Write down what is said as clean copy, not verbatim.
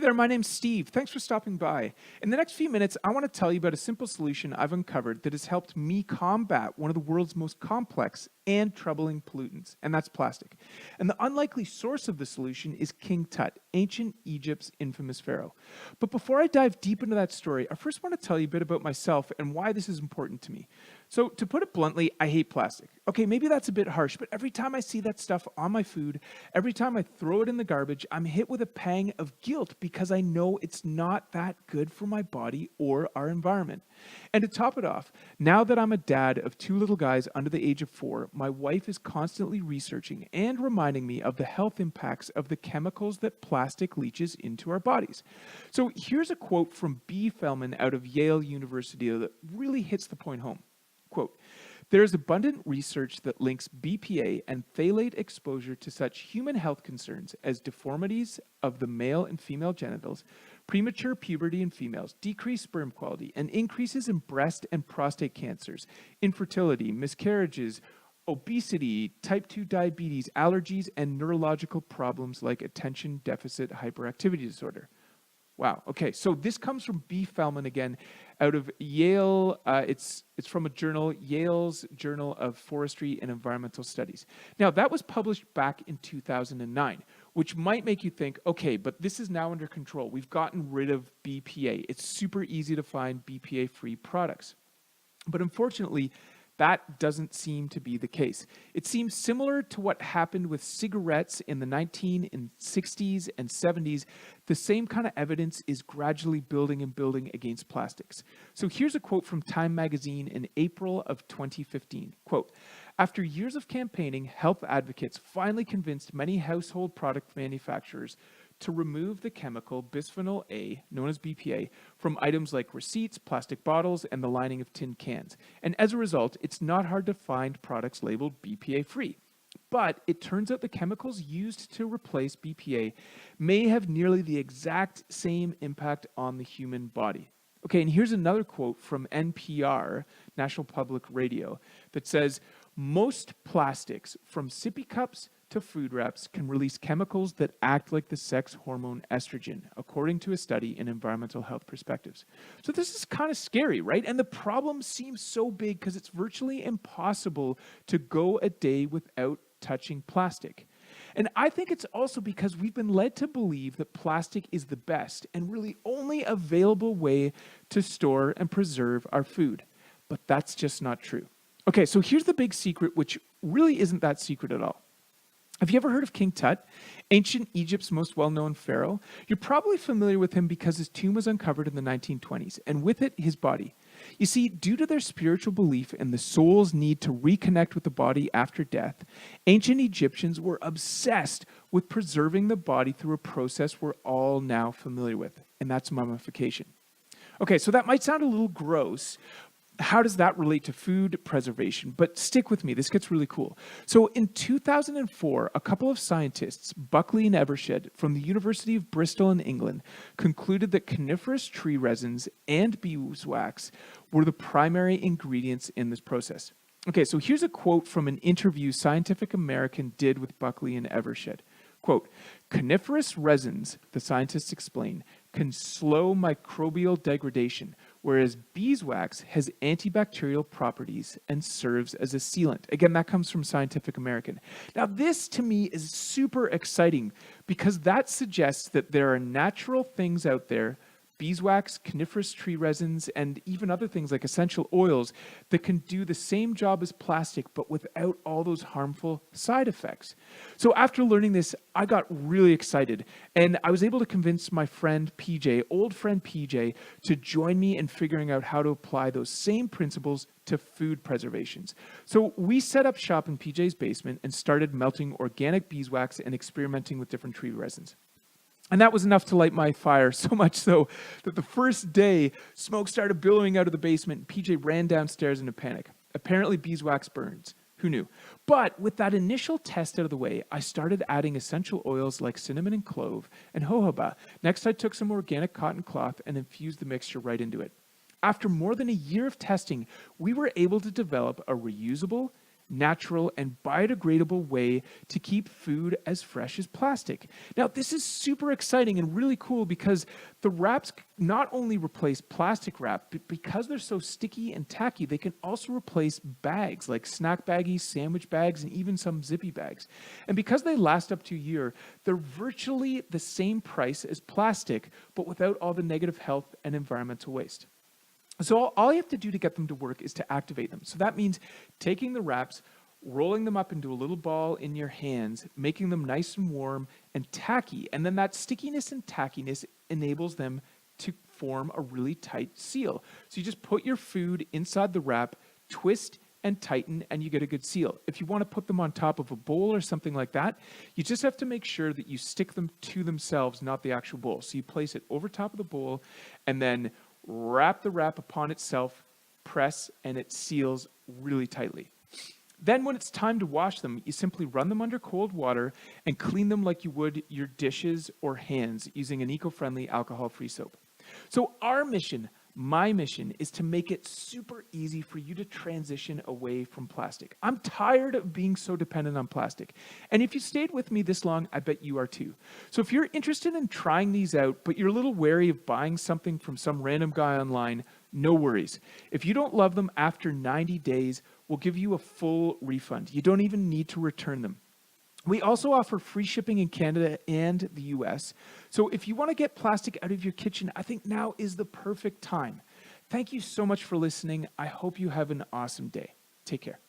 there, my name's Steve. Thanks for stopping by. In the next few minutes, I want to tell you about a simple solution I've uncovered that has helped me combat one of the world's most complex and troubling pollutants, and that's plastic. And the unlikely source of the solution is King Tut, ancient Egypt's infamous pharaoh. But before I dive deep into that story, I first want to tell you a bit about myself and why this is important to me. So to put it bluntly, I hate plastic. Okay, maybe that's a bit harsh, but every time I see that stuff on my food, every time I throw it in the garbage, I'm hit with a pang of guilt because I know it's not that good for my body or our environment. And to top it off, now that I'm a dad of two little guys under the age of 4, my wife is constantly researching and reminding me of the health impacts of the chemicals that plastic leaches into our bodies. So here's a quote from B. Feldman out of Yale University that really hits the point home. Quote, "There is abundant research that links BPA and phthalate exposure to such human health concerns as deformities of the male and female genitals, premature puberty in females, decreased sperm quality, and increases in breast and prostate cancers, infertility, miscarriages, obesity, type 2 diabetes, allergies, and neurological problems like attention deficit hyperactivity disorder." Wow. Okay. So this comes from B. Feldman again, out of Yale. It's from a journal, Yale's Journal of Forestry and Environmental Studies. Now that was published back in 2009, which might make you think, okay, but this is now under control. We've gotten rid of BPA. It's super easy to find BPA-free products. But unfortunately, that doesn't seem to be the case. It seems similar to what happened with cigarettes in the 1960s and 70s. The same kind of evidence is gradually building and building against plastics. So here's a quote from Time magazine in April of 2015. Quote, "After years of campaigning, health advocates finally convinced many household product manufacturers to remove the chemical bisphenol A, known as BPA, from items like receipts, plastic bottles, and the lining of tin cans. And as a result, it's not hard to find products labeled BPA-free. But it turns out the chemicals used to replace BPA may have nearly the exact same impact on the human body." Okay, and here's another quote from NPR, National Public Radio, that says, "Most plastics, from sippy cups to food wraps, can release chemicals that act like the sex hormone estrogen, according to a study in Environmental Health Perspectives." So this is kind of scary, right? And the problem seems so big because it's virtually impossible to go a day without touching plastic. And I think it's also because we've been led to believe that plastic is the best and really only available way to store and preserve our food. But that's just not true. Okay, so here's the big secret, which really isn't that secret at all. Have you ever heard of King Tut, ancient Egypt's most well-known pharaoh? You're probably familiar with him because his tomb was uncovered in the 1920s, and with it, his body. You see, due to their spiritual belief in the soul's need to reconnect with the body after death, ancient Egyptians were obsessed with preserving the body through a process we're all now familiar with, and that's mummification. Okay, so that might sound a little gross. How does that relate to food preservation? But stick with me, this gets really cool. So in 2004, a couple of scientists, Buckley and Evershed, from the University of Bristol in England, concluded that coniferous tree resins and beeswax were the primary ingredients in this process. Okay, so here's a quote from an interview Scientific American did with Buckley and Evershed. Quote, "Coniferous resins," the scientists explain, "can slow microbial degradation, whereas beeswax has antibacterial properties and serves as a sealant." Again, that comes from Scientific American. Now, this to me is super exciting because that suggests that there are natural things out there, beeswax, coniferous tree resins, and even other things like essential oils that can do the same job as plastic, but without all those harmful side effects. So after learning this, I got really excited, and I was able to convince my friend PJ, old friend PJ, to join me in figuring out how to apply those same principles to food preservations. So we set up shop in PJ's basement and started melting organic beeswax and experimenting with different tree resins. And that was enough to light my fire, so much so that the first day, smoke started billowing out of the basement and PJ ran downstairs in a panic. Apparently beeswax burns. Who knew? But with that initial test out of the way, I started adding essential oils like cinnamon and clove and jojoba. Next, I took some organic cotton cloth and infused the mixture right into it. After more than a year of testing, we were able to develop a reusable, natural, and biodegradable way to keep food as fresh as plastic. Now, this is super exciting and really cool because the wraps not only replace plastic wrap, but because they're so sticky and tacky, they can also replace bags like snack baggies, sandwich bags, and even some zippy bags. And because they last up to a year, they're virtually the same price as plastic, but without all the negative health and environmental waste. So all you have to do to get them to work is to activate them. So that means taking the wraps, rolling them up into a little ball in your hands, making them nice and warm and tacky. And then that stickiness and tackiness enables them to form a really tight seal. So you just put your food inside the wrap, twist and tighten, and you get a good seal. If you want to put them on top of a bowl or something like that, you just have to make sure that you stick them to themselves, not the actual bowl. So you place it over top of the bowl and then wrap the wrap upon itself, press, and it seals really tightly. Then when it's time to wash them, you simply run them under cold water and clean them like you would your dishes or hands using an eco-friendly alcohol-free soap. So our mission, my mission, is to make it super easy for you to transition away from plastic. I'm tired of being so dependent on plastic. And if you stayed with me this long, I bet you are too. So if you're interested in trying these out, but you're a little wary of buying something from some random guy online, no worries. If you don't love them after 90 days, we'll give you a full refund. You don't even need to return them. We also offer free shipping in Canada and the US. So if you want to get plastic out of your kitchen, I think now is the perfect time. Thank you so much for listening. I hope you have an awesome day. Take care.